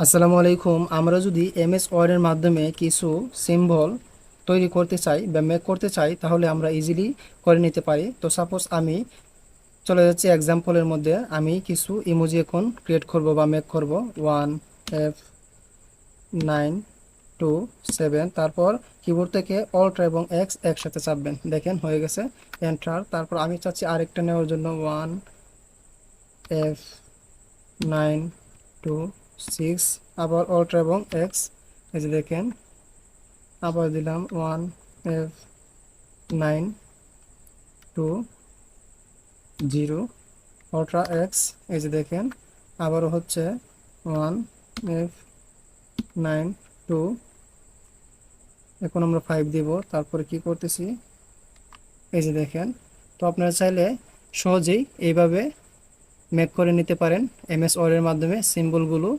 আসসালামু আলাইকুম। আমরা যদি এমএস ওয়ার্ডের মাধ্যমে কিছু সিম্বল তৈরি করতে চাই বা মেক করতে চাই তাহলে আমরা ইজিলি করে নিতে পারি। তো সাপোজ আমি চলে যাচ্ছি এক্সাম্পলের মধ্যে, আমি কিছু ইমোজি এখন ক্রিয়েট করব বা মেক করব। 1F927, তারপর কিবোর্ড থেকে অল্ট এবং এক্স একসাথে চাপবেন, দেখেন হয়ে গেছে। এন্টার। তারপর আমি চাচ্ছি আরেকটা নেওয়ার জন্য 1F926, আবার অল্ট এবং এক্স, এই যে দেখেন আবার দিলাম 1F920, অল্ট্রা এক্স, এই যে দেখেন আবারও হচ্ছে 1F9 2। এখন আমরা 5 দিব, তারপরে কি করতেছি, এই যে দেখেন। তো আপনারা চাইলে সহজেই এইভাবে মেক করে নিতে পারেন এমএস ওয়ার্ডের মাধ্যমে সিম্বলগুলো।